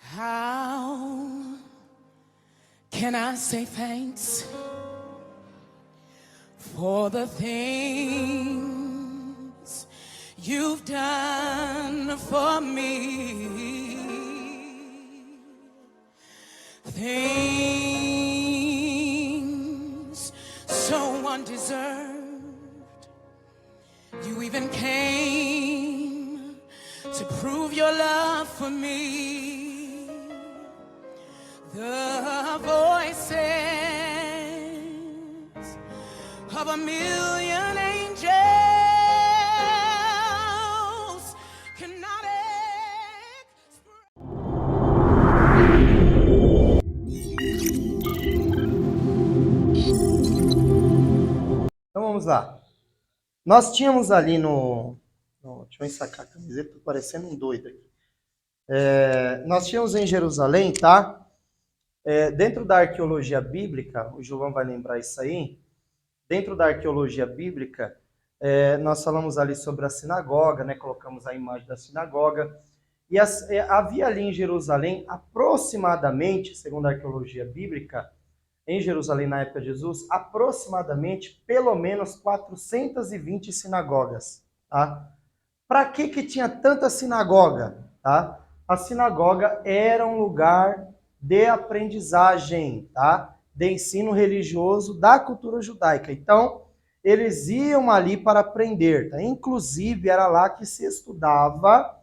How can I say thanks for the things you've done for me? Things so undeserved. You even came to prove your love for me. The voices of a million angels cannot express. Então vamos lá. Nós tínhamos ali deixa eu ensacar a camiseta, tô parecendo um doido aqui. Nós tínhamos em Jerusalém, tá? Dentro da arqueologia bíblica, o João vai lembrar isso aí. Dentro da arqueologia bíblica, nós falamos ali sobre a sinagoga, né? Colocamos a imagem da sinagoga. E havia ali em Jerusalém, aproximadamente, segundo a arqueologia bíblica, em Jerusalém na época de Jesus, aproximadamente, pelo menos 420 sinagogas, tá? Para que tinha tanta sinagoga, tá? A sinagoga era um lugar de aprendizagem, tá? De ensino religioso da cultura judaica. Então, eles iam ali para aprender, tá? Inclusive, era lá que se estudava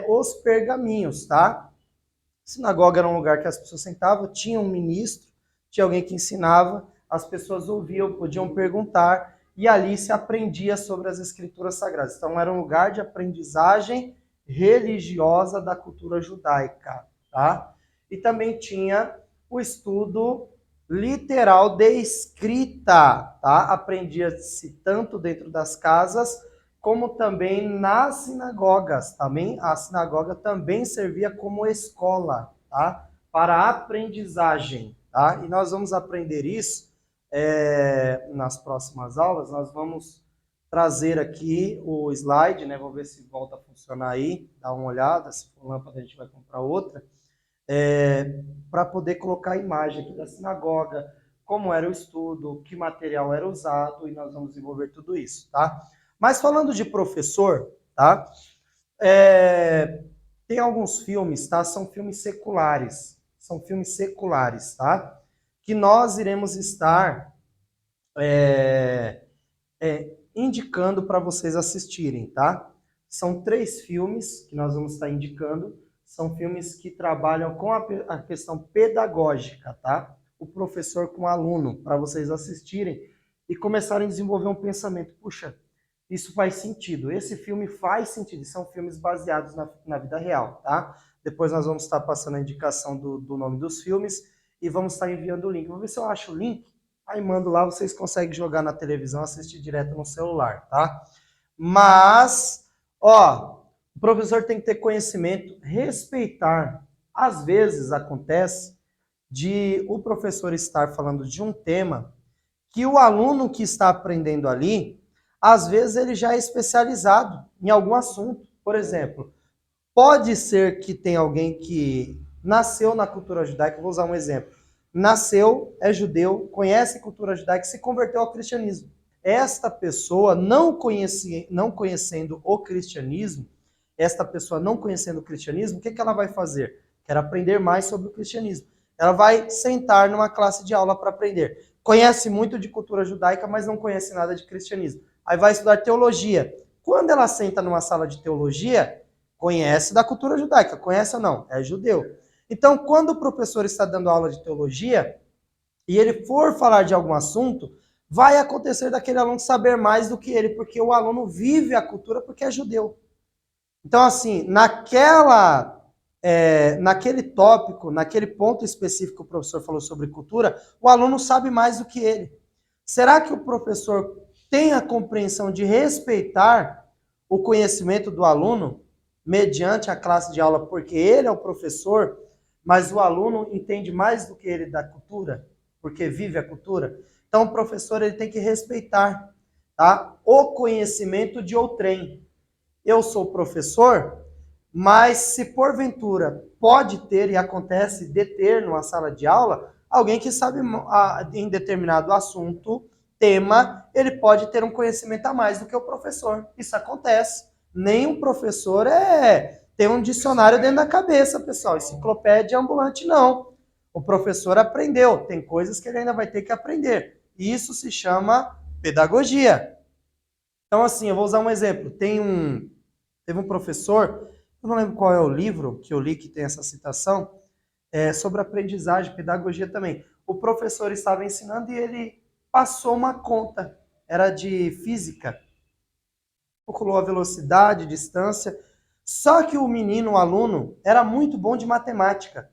os pergaminhos, tá? Sinagoga era um lugar que as pessoas sentavam, tinha um ministro, tinha alguém que ensinava, as pessoas ouviam, podiam perguntar, e ali se aprendia sobre as escrituras sagradas. Então era um lugar de aprendizagem religiosa da cultura judaica, tá? E também tinha o estudo literal de escrita, tá? Aprendia-se tanto dentro das casas, como também nas sinagogas. Também a sinagoga também servia como escola, tá? Para a aprendizagem, tá? E nós vamos aprender isso nas próximas aulas. Nós vamos trazer aqui o slide, né? Vou ver se volta a funcionar aí, dá uma olhada, se for lâmpada a gente vai comprar outra, para poder colocar a imagem aqui da sinagoga, como era o estudo, que material era usado, e nós vamos desenvolver tudo isso, tá? Mas falando de professor, tá? Tem alguns filmes, tá? São filmes seculares. São filmes seculares, tá? Que nós iremos estar indicando para vocês assistirem, tá? São 3 filmes que nós vamos estar indicando. São filmes que trabalham com a questão pedagógica, tá? O professor com o aluno, para vocês assistirem e começarem a desenvolver um pensamento. Puxa, isso faz sentido. Esse filme faz sentido. São filmes baseados na vida real, tá? Depois nós vamos estar passando a indicação do nome dos filmes e vamos estar enviando o link. Vou ver se eu acho o link. Aí mando lá, vocês conseguem jogar na televisão, assistir direto no celular, tá? Mas, o professor tem que ter conhecimento, respeitar. Às vezes acontece de o professor estar falando de um tema que o aluno que está aprendendo ali, às vezes ele já é especializado em algum assunto. Por exemplo, pode ser que tenha alguém que nasceu na cultura judaica, vou usar um exemplo. Nasceu, é judeu, conhece cultura judaica e se converteu ao cristianismo. Esta pessoa, não conhecendo o cristianismo, o que ela vai fazer? Quer aprender mais sobre o cristianismo. Ela vai sentar numa classe de aula para aprender. Conhece muito de cultura judaica, mas não conhece nada de cristianismo. Aí vai estudar teologia. Quando ela senta numa sala de teologia, conhece da cultura judaica. Conhece ou não? É judeu. Então, quando o professor está dando aula de teologia e ele for falar de algum assunto, vai acontecer daquele aluno saber mais do que ele, porque o aluno vive a cultura porque é judeu. Então, assim, naquele tópico, naquele ponto específico que o professor falou sobre cultura, o aluno sabe mais do que ele. Será que o professor tem a compreensão de respeitar o conhecimento do aluno mediante a classe de aula, porque ele é o professor, mas o aluno entende mais do que ele da cultura, porque vive a cultura? Então, o professor ele tem que respeitar, tá? O conhecimento de outrem. Eu sou professor, mas se porventura pode ter e acontece de ter numa sala de aula alguém que sabe em determinado assunto, tema, ele pode ter um conhecimento a mais do que o professor. Isso acontece. Nenhum professor tem um dicionário dentro da cabeça, pessoal. Enciclopédia ambulante, não. O professor aprendeu. Tem coisas que ele ainda vai ter que aprender. Isso se chama pedagogia. Então, assim, eu vou usar um exemplo. Teve um professor, eu não lembro qual é o livro que eu li que tem essa citação, sobre aprendizagem, pedagogia também. O professor estava ensinando e ele passou uma conta, era de física, calculou a velocidade, distância, só que o menino, o aluno, era muito bom de matemática.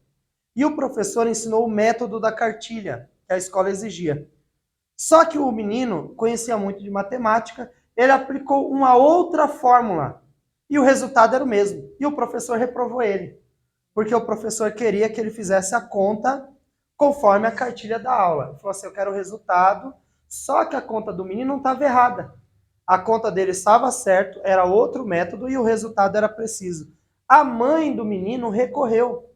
E o professor ensinou o método da cartilha, que a escola exigia. Só que o menino conhecia muito de matemática, ele aplicou uma outra fórmula, e o resultado era o mesmo. E o professor reprovou ele, porque o professor queria que ele fizesse a conta conforme a cartilha da aula. Ele falou assim, eu quero o resultado, só que a conta do menino não estava errada. A conta dele estava certo, era outro método e o resultado era preciso. A mãe do menino recorreu.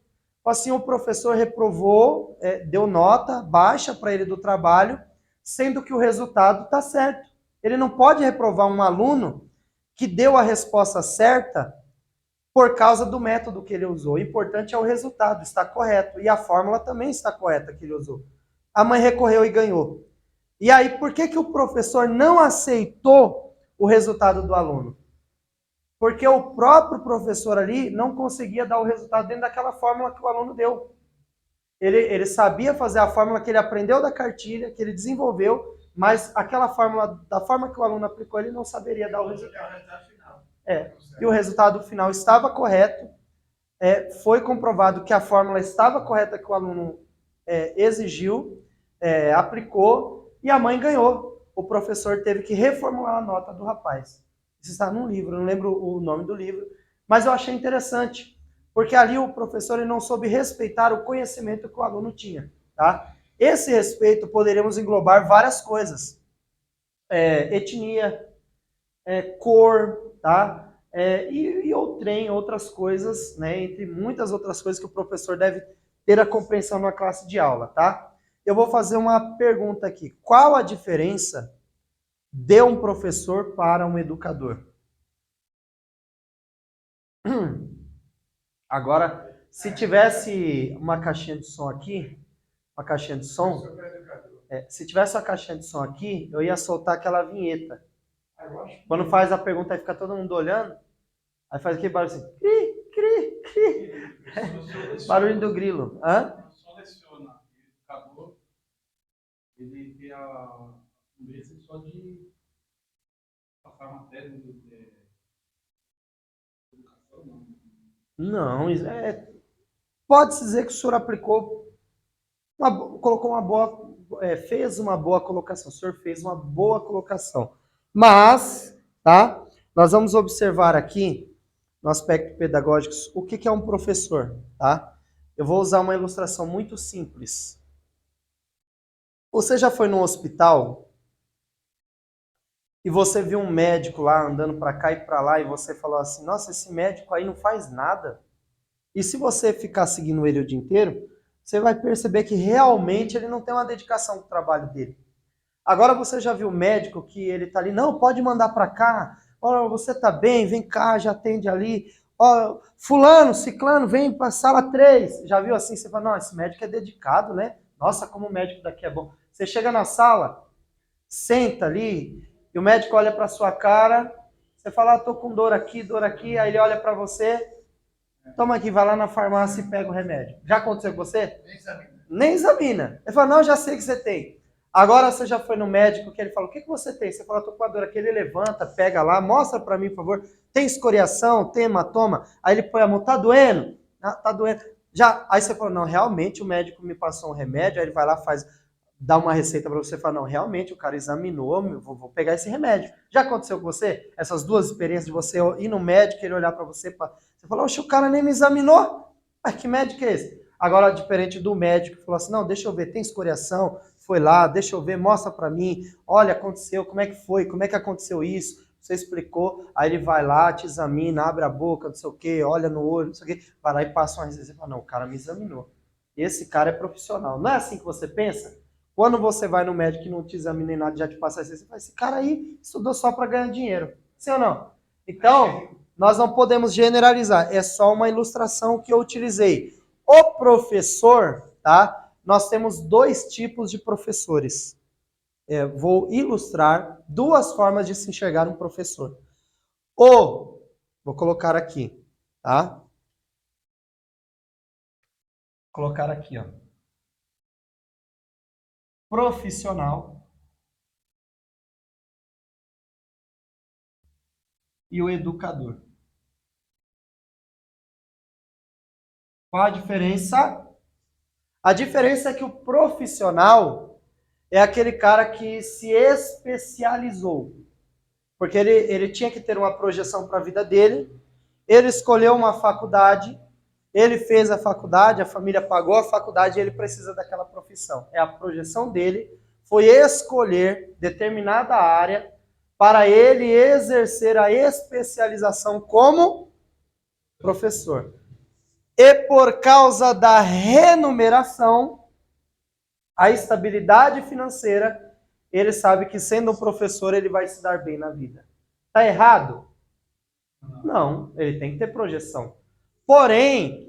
Assim, o professor reprovou, deu nota baixa para ele do trabalho, sendo que o resultado está certo. Ele não pode reprovar um aluno que deu a resposta certa por causa do método que ele usou. O importante é o resultado, está correto. E a fórmula também está correta que ele usou. A mãe recorreu e ganhou. E aí, por que o professor não aceitou o resultado do aluno? Porque o próprio professor ali não conseguia dar o resultado dentro daquela fórmula que o aluno deu. Ele sabia fazer a fórmula que ele aprendeu da cartilha, que ele desenvolveu, mas aquela fórmula, da forma que o aluno aplicou, ele não saberia dar o resultado. E o resultado final estava correto, foi comprovado que a fórmula estava correta que o aluno exigiu, aplicou, e a mãe ganhou. O professor teve que reformular a nota do rapaz. Isso está num livro, eu não lembro o nome do livro, mas eu achei interessante, porque ali o professor ele não soube respeitar o conhecimento que o aluno tinha. Tá? Esse respeito poderíamos englobar várias coisas. Etnia, cor, tá? E outras coisas, né? Entre muitas outras coisas que o professor deve ter a compreensão na classe de aula, tá? Eu vou fazer uma pergunta aqui. Qual a diferença de um professor para um educador? Agora, se tivesse uma caixinha de som aqui, se tivesse uma caixinha de som aqui, eu ia soltar aquela vinheta. Quando faz a pergunta, aí fica todo mundo olhando, aí faz aquele barulho assim, cri, cri, cri. Barulho do grilo. Hã? Seleciona o educador, ele tem a incumbência só de passar matéria de educação, não. Não, pode-se dizer que o senhor aplicou, colocou uma boa, fez uma boa colocação. O senhor fez uma boa colocação. Mas, tá? Nós vamos observar aqui, no aspecto pedagógico, o que é um professor, tá? Eu vou usar uma ilustração muito simples. Você já foi no hospital e você viu um médico lá andando para cá e para lá e você falou assim, nossa, esse médico aí não faz nada. E se você ficar seguindo ele o dia inteiro, você vai perceber que realmente ele não tem uma dedicação pro trabalho dele. Agora você já viu o médico que ele tá ali, não, pode mandar para cá, ó, você tá bem, vem cá, já atende ali, ó, fulano, ciclano, vem para sala 3. Já viu assim? Você fala, não, esse médico é dedicado, né? Nossa, como o médico daqui é bom. Você chega na sala, senta ali, e o médico olha para sua cara, você fala, ah, tô com dor aqui, aí ele olha para você, toma aqui, vai lá na farmácia e pega o remédio. Já aconteceu com você? Nem examina. Ele fala, não, já sei que você tem. Agora você já foi no médico que ele fala, o que você tem? Você fala, tô com a dor aqui, ele levanta, pega lá, mostra para mim, por favor. Tem escoriação? Tem hematoma? Aí ele põe a mão, tá doendo? Ah, tá doendo. Aí você fala, não, realmente o médico me passou um remédio, aí ele vai lá, dá uma receita para você, fala, não, realmente o cara examinou, vou pegar esse remédio. Já aconteceu com você? Essas duas experiências de você ir no médico, ele olhar para você, você fala, oxe, o cara nem me examinou. Ah, que médico é esse? Agora, diferente do médico que falou assim, não, deixa eu ver, tem escoriação, foi lá, deixa eu ver, mostra para mim, olha, aconteceu, como é que foi, como é que aconteceu isso, você explicou, aí ele vai lá, te examina, abre a boca, não sei o quê, olha no olho, não sei o quê, vai lá e passa uma receita e fala, não, o cara me examinou. Esse cara é profissional. Não é assim que você pensa? Quando você vai no médico que não te examina nem nada, já te passa a receita, você fala, esse cara aí estudou só para ganhar dinheiro. Sim ou não? Então, nós não podemos generalizar, é só uma ilustração que eu utilizei. O professor, tá? Nós temos dois tipos de professores. Vou ilustrar duas formas de se enxergar um professor. Vou colocar aqui, tá? Vou colocar aqui, ó. Profissional e o educador. Qual a diferença? A diferença é que o profissional é aquele cara que se especializou. Porque ele tinha que ter uma projeção para a vida dele, ele escolheu uma faculdade, ele fez a faculdade, a família pagou a faculdade e ele precisa daquela profissão. É a projeção dele, foi escolher determinada área para ele exercer a especialização como professor. E por causa da remuneração, a estabilidade financeira, ele sabe que sendo um professor ele vai se dar bem na vida. Tá errado? Não, ele tem que ter projeção. Porém,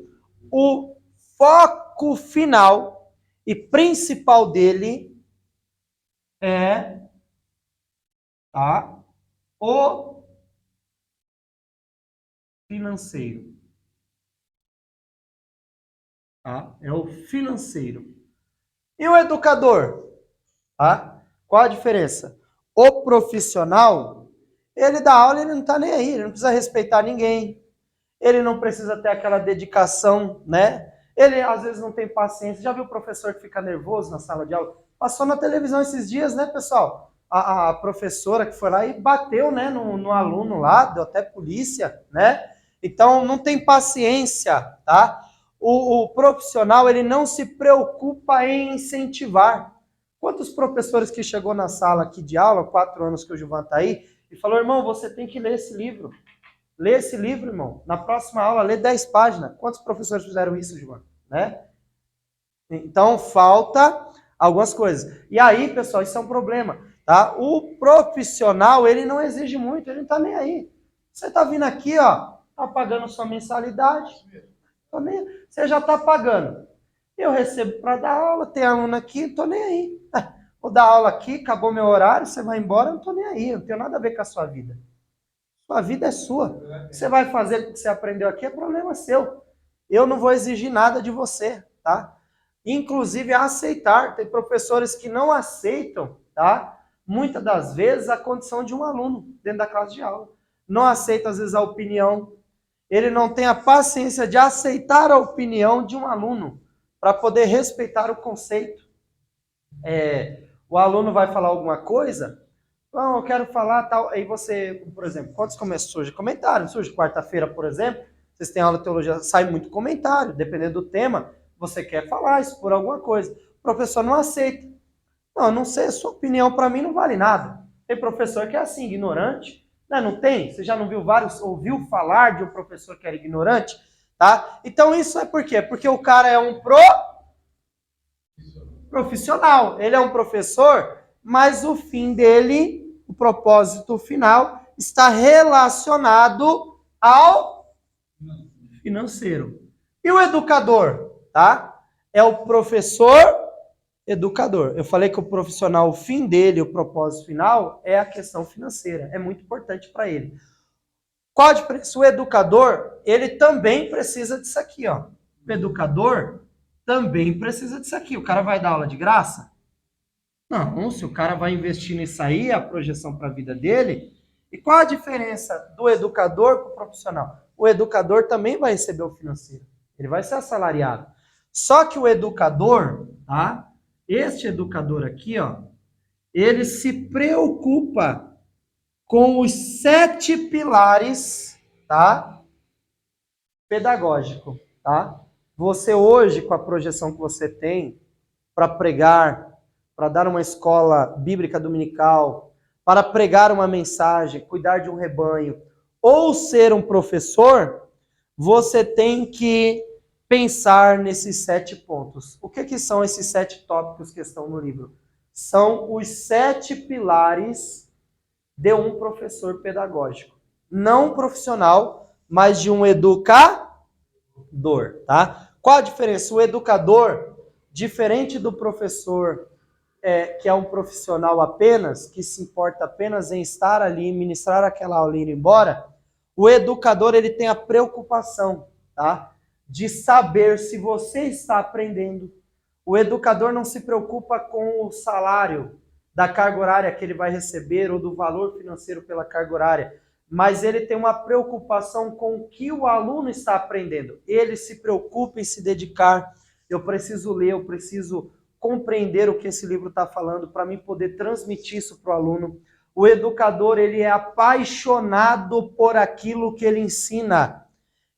o foco final e principal dele é o financeiro. É o financeiro. E o educador? Qual a diferença? O profissional, ele dá aula e ele não está nem aí, ele não precisa respeitar ninguém, ele não precisa ter aquela dedicação, né? Ele às vezes não tem paciência. Já viu o professor que fica nervoso na sala de aula? Passou na televisão esses dias, né, pessoal? A professora que foi lá e bateu, né, no aluno lá, deu até polícia, né? Então não tem paciência, tá? O profissional, ele não se preocupa em incentivar. Quantos professores que chegou na sala aqui de aula, 4 anos que o Gilvan tá aí, e falou, irmão, você tem que ler esse livro. Lê esse livro, irmão. Na próxima aula, lê 10 páginas. Quantos professores fizeram isso, Gilvan? Né? Então, falta algumas coisas. E aí, pessoal, isso é um problema. Tá? O profissional, ele não exige muito, ele não tá nem aí. Você tá vindo aqui, ó, tá pagando sua mensalidade. Você já tá pagando. Eu recebo para dar aula, tem aluno aqui, não tô nem aí. Vou dar aula aqui, acabou meu horário, você vai embora, não tô nem aí. Não tenho nada a ver com a sua vida. Sua vida é sua. O que você vai fazer com o que você aprendeu aqui é problema seu. Eu não vou exigir nada de você, tá? Inclusive aceitar. Tem professores que não aceitam, tá? Muitas das vezes a condição de um aluno dentro da classe de aula. Não aceita às vezes a opinião. Ele não tem a paciência de aceitar a opinião de um aluno para poder respeitar o conceito. O aluno vai falar alguma coisa, não, eu quero falar tal. Aí você, por exemplo, quantos surge comentário? Surge quarta-feira, por exemplo, vocês têm aula de teologia, sai muito comentário, dependendo do tema, você quer falar, expor alguma coisa. O professor não aceita. Não, não sei, a sua opinião para mim não vale nada. Tem professor que é assim, ignorante. Não tem? Você já não ouviu falar de um professor que era ignorante? Tá? Então isso é por quê? Porque o cara é um profissional. Ele é um professor, mas o fim dele, o propósito final, está relacionado ao financeiro. E o educador, tá? É o professor educador. Eu falei que o profissional, o fim dele, o propósito final, é a questão financeira. É muito importante para ele. Qual a diferença? O educador, ele também precisa disso aqui, ó. O educador também precisa disso aqui. O cara vai dar aula de graça? Não, se o cara vai investir nisso aí, a projeção para a vida dele. E qual a diferença do educador para o profissional? O educador também vai receber o financeiro. Ele vai ser assalariado. Só que o educador, tá? Este educador aqui, ó, ele se preocupa com os 7 pilares, tá? Pedagógico, tá? Você hoje, com a projeção que você tem para pregar, para dar uma escola bíblica dominical, para pregar uma mensagem, cuidar de um rebanho, ou ser um professor, você tem que pensar nesses 7 pontos. O que são esses 7 tópicos que estão no livro? São os 7 pilares de um professor pedagógico. Não profissional, mas de um educador, tá? Qual a diferença? O educador, diferente do professor, que é um profissional apenas, que se importa apenas em estar ali, ministrar aquela aula e ir embora, o educador ele tem a preocupação, tá? De saber se você está aprendendo. O educador não se preocupa com o salário da carga horária que ele vai receber ou do valor financeiro pela carga horária, mas ele tem uma preocupação com o que o aluno está aprendendo. Ele se preocupa em se dedicar. Eu preciso ler, eu preciso compreender o que esse livro está falando para mim poder transmitir isso para o aluno. O educador, ele é apaixonado por aquilo que ele ensina.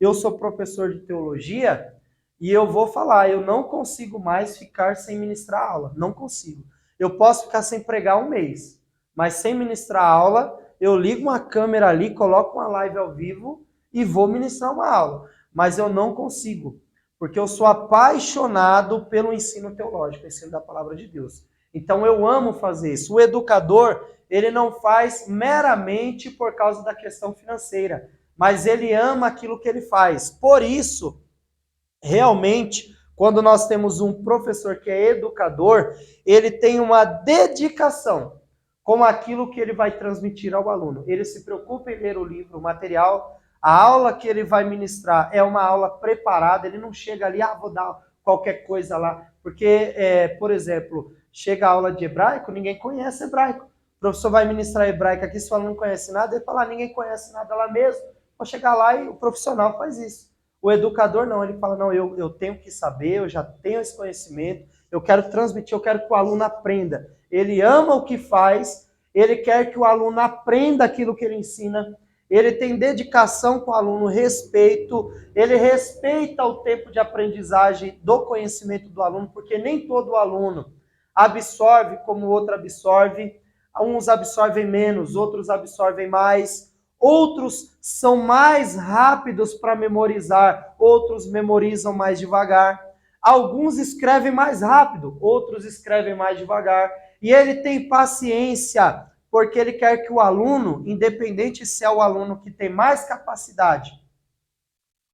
Eu sou professor de teologia e eu vou falar, eu não consigo mais ficar sem ministrar aula. Não consigo. Eu posso ficar sem pregar um mês, mas sem ministrar aula, eu ligo uma câmera ali, coloco uma live ao vivo e vou ministrar uma aula. Mas eu não consigo, porque eu sou apaixonado pelo ensino teológico, o ensino da palavra de Deus. Então eu amo fazer isso. O educador, ele não faz meramente por causa da questão financeira, mas ele ama aquilo que ele faz. Por isso, realmente, quando nós temos um professor que é educador, ele tem uma dedicação com aquilo que ele vai transmitir ao aluno. Ele se preocupa em ler o livro, o material, a aula que ele vai ministrar é uma aula preparada, ele não chega ali, vou dar qualquer coisa lá, porque, por exemplo, chega a aula de hebraico, ninguém conhece hebraico. O professor vai ministrar hebraico aqui, se o aluno não conhece nada, ele fala, ninguém conhece nada lá mesmo, vou chegar lá e o profissional faz isso. O educador não, ele fala, não, eu tenho que saber, eu já tenho esse conhecimento, eu quero transmitir, eu quero que o aluno aprenda. Ele ama o que faz, ele quer que o aluno aprenda aquilo que ele ensina, ele tem dedicação com o aluno, respeito, ele respeita o tempo de aprendizagem do conhecimento do aluno, porque nem todo aluno absorve como o outro absorve, uns absorvem menos, outros absorvem mais, outros são mais rápidos para memorizar, outros memorizam mais devagar, alguns escrevem mais rápido, outros escrevem mais devagar, e ele tem paciência, porque ele quer que o aluno, independente se é o aluno que tem mais capacidade,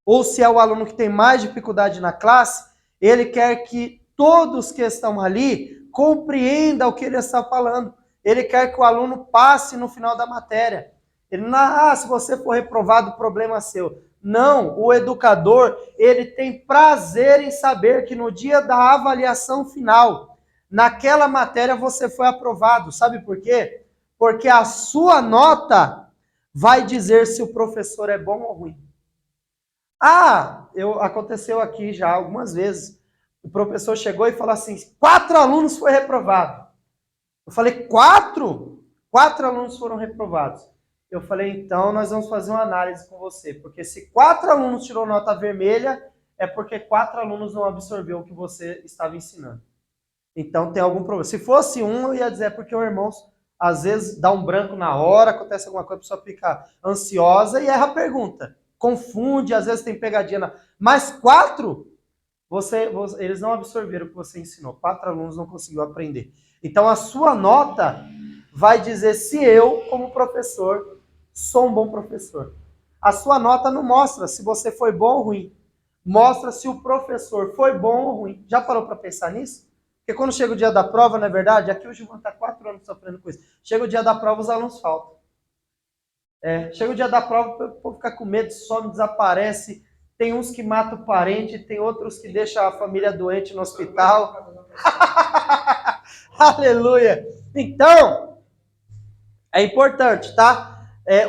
ou se é o aluno que tem mais dificuldade na classe, ele quer que todos que estão ali compreendam o que ele está falando. Ele quer que o aluno passe no final da matéria. Ele não, se você for reprovado, problema seu. Não, o educador, ele tem prazer em saber que no dia da avaliação final, naquela matéria você foi aprovado. Sabe por quê? Porque a sua nota vai dizer se o professor é bom ou ruim. Aconteceu aqui já algumas vezes. O professor chegou e falou assim, 4 alunos foram reprovados. Eu falei, 4? 4 alunos foram reprovados. Eu falei, então nós vamos fazer uma análise com você, porque se 4 alunos tirou nota vermelha, é porque 4 alunos não absorveu o que você estava ensinando. Então tem algum problema. Se fosse um, eu ia dizer, porque o irmão, às vezes, dá um branco na hora, acontece alguma coisa, a pessoa fica ansiosa e erra a pergunta. Confunde, às vezes tem pegadinha. Mas 4, eles não absorveram o que você ensinou. 4 alunos não conseguiu aprender. Então a sua nota vai dizer se eu, como professor, sou um bom professor. A sua nota não mostra se você foi bom ou ruim. Mostra se o professor foi bom ou ruim. Já parou para pensar nisso? Porque quando chega o dia da prova, não é verdade? Aqui o Gilvan está 4 anos sofrendo com isso. Chega o dia da prova, os alunos faltam. Chega o dia da prova, o povo fica com medo, some, desaparece. Tem uns que matam o parente, tem outros que deixam a família doente no hospital. Aleluia! Então, é importante, tá?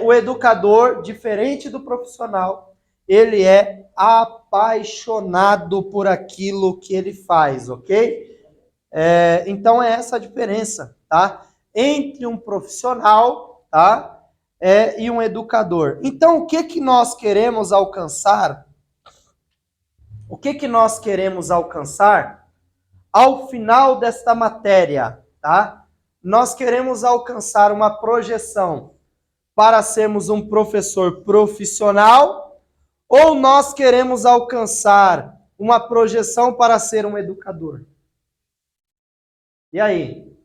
O educador, diferente do profissional, ele é apaixonado por aquilo que ele faz, ok? Então, é essa a diferença, tá? Entre um profissional, tá? E um educador. Então, o que nós queremos alcançar? O que nós queremos alcançar ao final desta matéria? tá? Nós queremos alcançar uma projeção para sermos um professor profissional ou nós queremos alcançar uma projeção para ser um educador? E aí?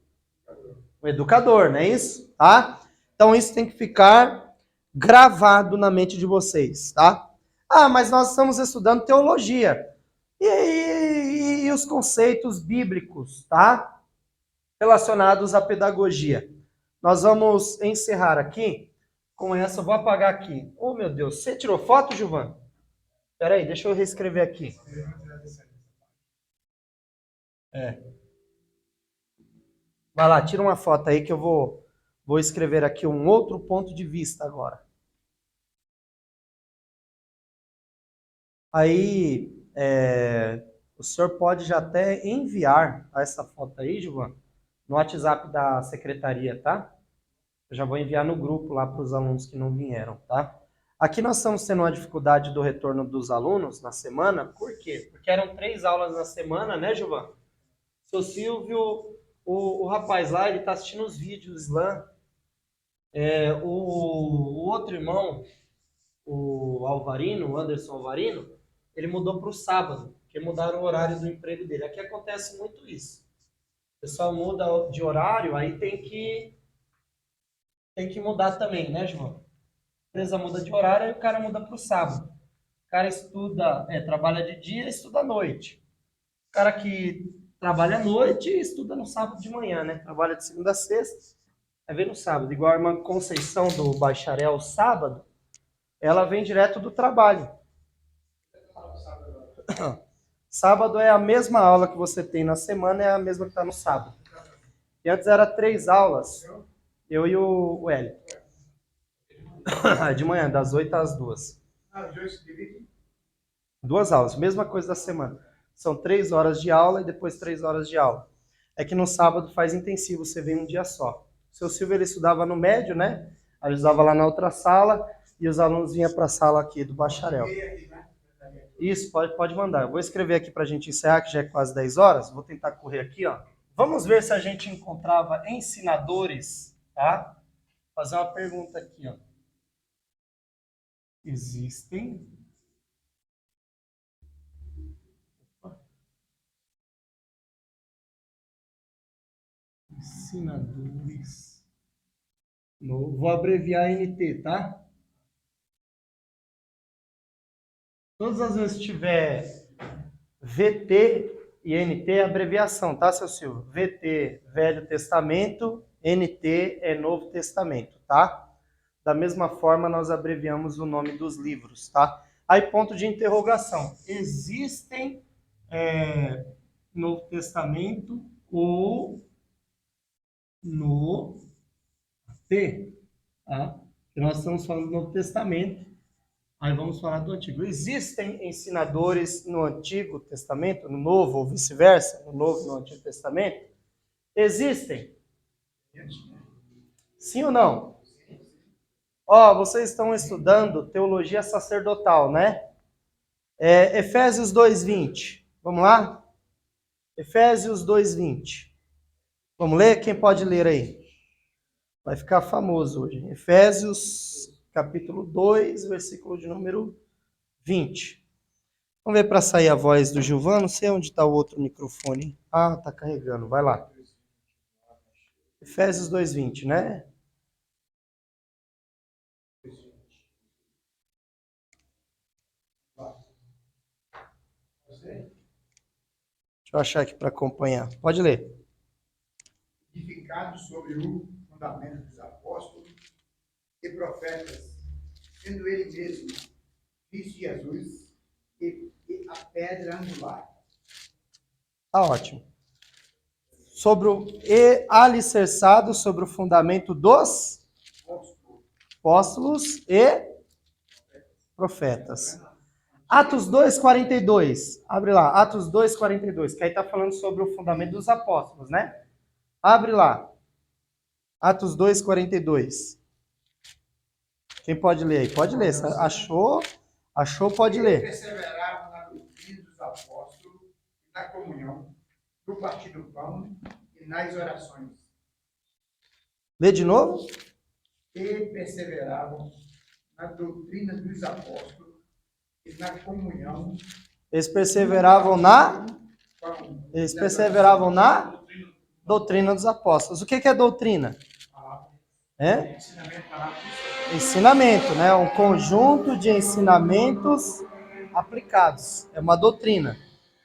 Um educador, não é isso? Tá? Então isso tem que ficar gravado na mente de vocês, tá? Ah, mas nós estamos estudando teologia. E os conceitos bíblicos, tá? Relacionados à pedagogia. Nós vamos encerrar aqui com essa. Eu vou apagar aqui. Oh, meu Deus. Você tirou foto, Gilvan? Espera aí, deixa eu reescrever aqui. Vai lá, tira uma foto aí que eu vou escrever aqui um outro ponto de vista agora. Aí, o senhor pode já até enviar essa foto aí, Gilvan, no WhatsApp da secretaria, tá? Eu já vou enviar no grupo lá para os alunos que não vieram, tá? Aqui nós estamos tendo uma dificuldade do retorno dos alunos na semana. Por quê? Porque eram 3 aulas na semana, né, Gilvan? Seu Silvio, o rapaz lá, ele tá assistindo os vídeos lá. O outro irmão, o Alvarino, o Anderson Alvarino, ele mudou para o sábado, porque mudaram o horário do emprego dele. Aqui acontece muito isso. O pessoal muda de horário, aí tem que mudar também, né, João? A empresa muda de horário, aí o cara muda para o sábado. O cara estuda, trabalha de dia e estuda à noite. O cara que trabalha à noite e estuda no sábado de manhã, né? Trabalha de segunda a sexta, aí vem no sábado. Igual a irmã Conceição do bacharel sábado, ela vem direto do trabalho. Sábado é a mesma aula que você tem na semana, é a mesma que está no sábado. E antes era 3 aulas, eu e o Hélio. De manhã, das 8 às 2. 2 aulas, mesma coisa da semana. São 3 horas de aula e depois 3 horas de aula. É que no sábado faz intensivo, você vem um dia só. O seu Silvio, ele estudava no médio, né? Aí ele estudava lá na outra sala e os alunos vinham para a sala aqui do bacharel. Isso, pode mandar. Eu vou escrever aqui para a gente encerrar, que já é quase 10 horas. Vou tentar correr aqui, ó. Vamos ver se a gente encontrava ensinadores, tá? Vou fazer uma pergunta aqui, ó. Existem ensinadores. Vou abreviar NT, tá? Todas as vezes que tiver VT e NT é abreviação, tá, seu Silvio? VT, Velho Testamento, NT é Novo Testamento, tá? Da mesma forma, nós abreviamos o nome dos livros, tá? Aí, ponto de interrogação. Existem Novo Testamento ou no T, tá? Porque nós estamos falando do Novo Testamento, aí vamos falar do Antigo. Existem ensinadores no Antigo Testamento, no Novo ou vice-versa, no Novo e no Antigo Testamento? Existem? Sim ou não? Ó, vocês estão estudando teologia sacerdotal, né? Efésios 2:20. Vamos lá? Efésios 2:20. Vamos ler? Quem pode ler aí? Vai ficar famoso hoje. Efésios, capítulo 2, versículo de número 20. Vamos ver para sair a voz do Gilvan. Não sei onde está o outro microfone. Ah, tá carregando. Vai lá. Efésios 2:20, né? Deixa eu achar aqui para acompanhar. Pode ler. Edificado sobre o fundamento dos apóstolos e profetas, sendo ele mesmo Cristo Jesus e a pedra angular. Tá ótimo. Alicerçado sobre o fundamento dos apóstolos e profetas. Atos 2:42. Abre lá, Atos 2:42, que aí está falando sobre o fundamento dos apóstolos, né? Abre lá. Atos 2:42. Quem pode ler aí? Pode ler. Achou, pode ler. Perseveravam na doutrina dos apóstolos, na comunhão, no partir do pão e e nas orações, Lê de novo. e perseveravam na doutrina dos apóstolos e na comunhão. Eles perseveravam na com Eles perseveravam na doutrina dos apóstolos. O que é doutrina? É? Ensinamento, né? Um conjunto de ensinamentos aplicados. É uma doutrina.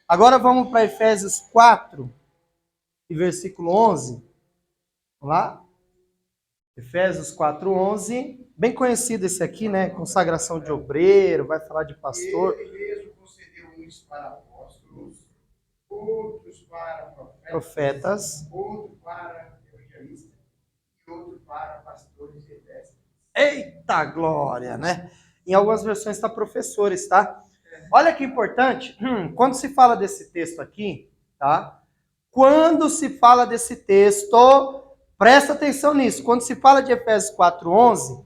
Agora vamos para Efésios 4 e versículo 11. Vamos lá? Efésios 4:11. Bem conhecido esse aqui, né? Consagração de obreiro, vai falar de pastor. Ele mesmo concedeu uns para apóstolos, outros para Profetas. outros para evangelistas e outros para pastores e mestres. Eita glória, né? Em algumas versões está professores, tá? Olha que importante, quando se fala desse texto aqui, tá? Quando se fala desse texto, presta atenção nisso. Quando se fala de Efésios 4:11,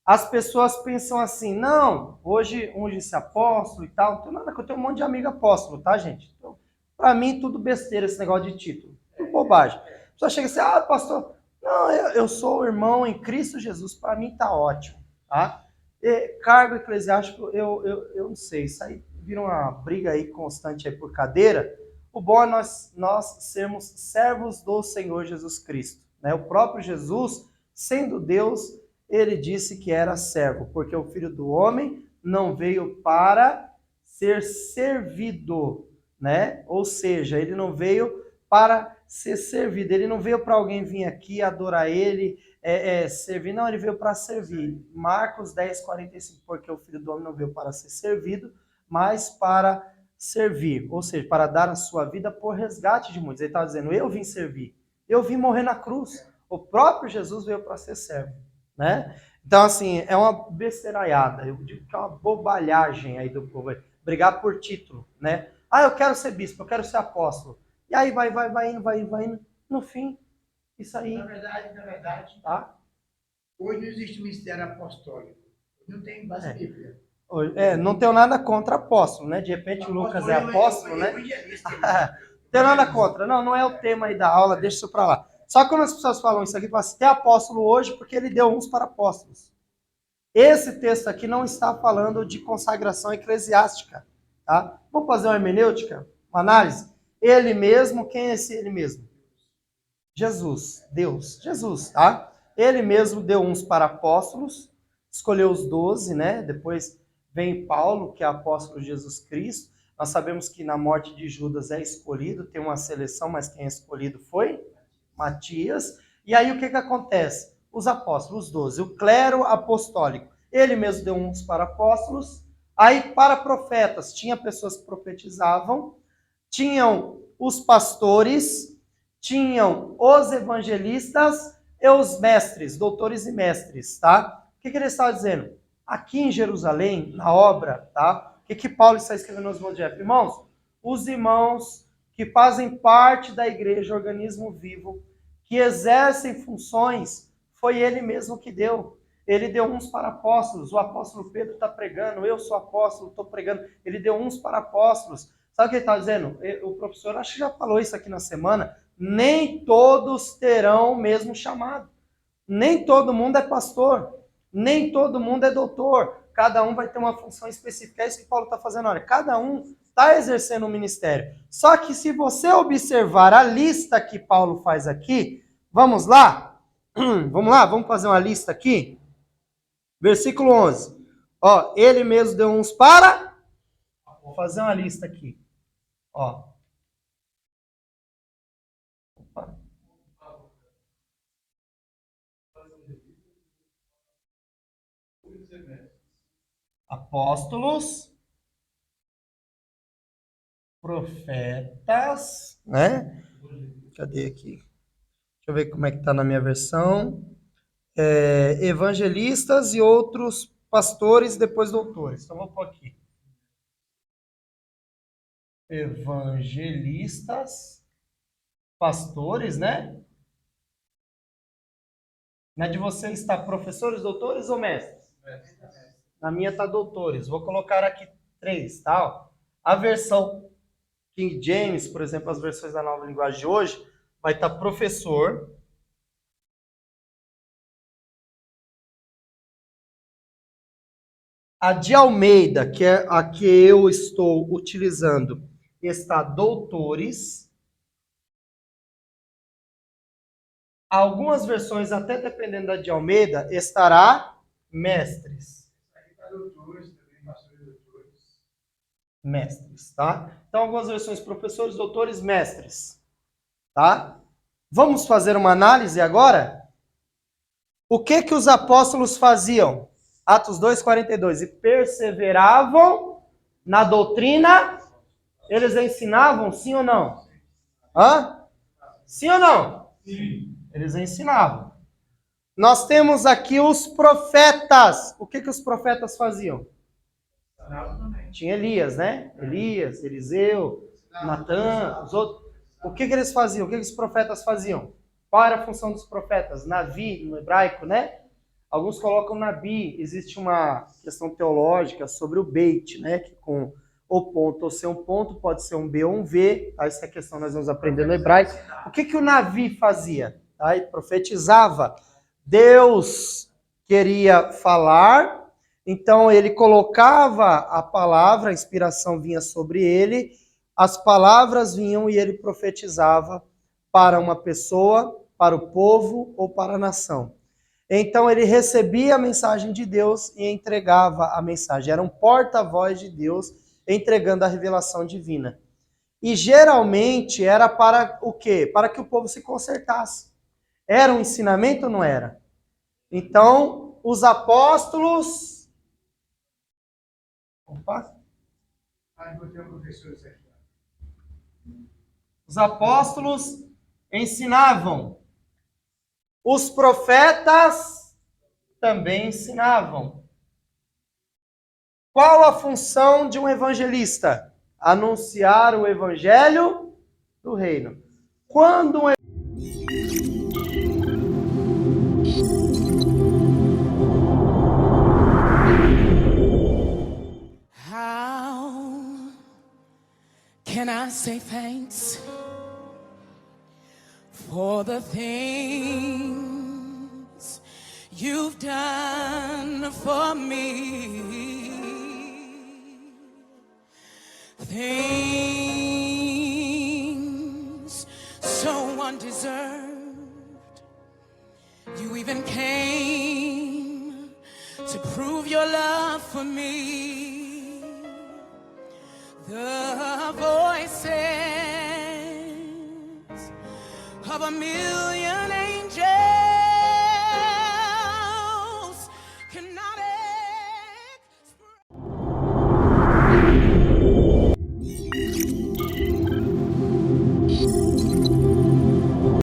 as pessoas pensam assim, não, hoje unge-se apóstolo e tal, não tem nada, eu tenho um monte de amigo apóstolo, tá, gente? Então, para mim, tudo besteira esse negócio de título, tudo bobagem. A pessoa chega assim, pastor, não, eu sou irmão em Cristo Jesus, para mim tá ótimo, tá? E cargo eclesiástico, eu não sei, isso aí vira uma briga aí constante aí por cadeira. O bom é nós sermos servos do Senhor Jesus Cristo, né? O próprio Jesus, sendo Deus, ele disse que era servo, porque o Filho do Homem não veio para ser servido, né? Ou seja, ele não veio para ser servido, ele não veio para alguém vir aqui adorar ele, servir, não, ele veio para servir. Marcos 10:45, porque o Filho do Homem não veio para ser servido, mas para servir, ou seja, para dar a sua vida por resgate de muitos. Ele estava dizendo, eu vim servir, eu vim morrer na cruz, o próprio Jesus veio para ser servo. Né? Então, assim, é uma besteiraiada, eu digo que é uma bobalhagem aí do povo, brigar por título, né? Eu quero ser bispo, eu quero ser apóstolo. E aí vai indo, no fim, isso aí... Na verdade, tá? Hoje não existe ministério apostólico, não tem base bíblica. Não tenho nada contra apóstolo, né? De repente o Lucas é apóstolo, né? Não tenho nada contra, não é o tema aí da aula, deixa isso pra lá. Só que quando as pessoas falam isso aqui, falam assim, tem apóstolo hoje porque ele deu uns para apóstolos. Esse texto aqui não está falando de consagração eclesiástica. Tá? Vamos fazer uma hermenêutica, uma análise? Ele mesmo, quem é esse ele mesmo? Jesus, Deus, Jesus, tá? Ele mesmo deu uns para apóstolos, escolheu os 12, né? Depois vem Paulo, que é apóstolo de Jesus Cristo. Nós sabemos que na morte de Judas é escolhido, tem uma seleção, mas quem é escolhido foi Matias. E aí o que acontece? Os apóstolos, os 12, o clero apostólico, ele mesmo deu uns para apóstolos. Aí para profetas, tinha pessoas que profetizavam, tinham os pastores, tinham os evangelistas e os mestres, doutores e mestres, tá? O que ele está dizendo? Aqui em Jerusalém, na obra, tá? O que Paulo está escrevendo nos Evangelhos? Irmãos, os irmãos que fazem parte da igreja, organismo vivo, que exercem funções, foi ele mesmo que deu. Ele deu uns para apóstolos, o apóstolo Pedro está pregando, eu sou apóstolo, estou pregando, ele deu uns para apóstolos. Sabe o que ele está dizendo? O professor, acho que já falou isso aqui na semana, nem todos terão o mesmo chamado. Nem todo mundo é pastor, nem todo mundo é doutor, cada um vai ter uma função específica. É isso que Paulo está fazendo, olha, cada um está exercendo um ministério. Só que se você observar a lista que Paulo faz aqui, vamos lá? Vamos lá, vamos fazer uma lista aqui? Versículo 11. Ó, ele mesmo deu uns para... Vou fazer uma lista aqui. Ó. Opa. Apóstolos, profetas, né? Cadê aqui? Deixa eu ver como é que tá na minha versão. Evangelistas e outros pastores, depois doutores. Então vou pôr aqui. Evangelistas, pastores, né? Na de vocês está professores, doutores ou mestres? Na minha está doutores. Vou colocar aqui 3, tá? A versão King James, por exemplo, as versões da Nova Linguagem de hoje, vai estar professor. A de Almeida, que é a que eu estou utilizando, está doutores. Algumas versões, até dependendo da de Almeida, estará mestres. Aqui está doutores também, pastores doutores. Mestres, tá? Então, algumas versões, professores, doutores, mestres. Tá? Vamos fazer uma análise agora? O que que os apóstolos faziam? Atos 2:42. E perseveravam na doutrina. Eles ensinavam, sim ou não? Hã? Sim ou não? Sim. Eles ensinavam. Nós temos aqui os profetas. O que que os profetas faziam? Tinha Elias, né? Elias, Eliseu, Natã, os outros. O que que eles faziam? O que que os profetas faziam? Qual era a função dos profetas? Navi, no hebraico, né? Alguns colocam Nabi. Existe uma questão teológica sobre o beit, né? Que com o ponto ou ser um ponto, pode ser um B ou um V. Tá? Essa é a questão que nós vamos aprender no hebraico. O que que o Navi fazia? Tá? Ele profetizava. Deus queria falar, então ele colocava a palavra, a inspiração vinha sobre ele, as palavras vinham e ele profetizava para uma pessoa, para o povo ou para a nação. Então ele recebia a mensagem de Deus e entregava a mensagem. Era um porta-voz de Deus entregando a revelação divina. E geralmente era para o quê? Para que o povo se consertasse. Era um ensinamento ou não era? Então, os apóstolos... Opa! Ah, eu tenho professores aqui. Os apóstolos ensinavam. Os profetas também ensinavam. Qual a função de um evangelista? Anunciar o evangelho do reino. Quando um How can I say thanks for the things you've done for me? Things so undeserved. You even came to prove your love for me. The voices of a million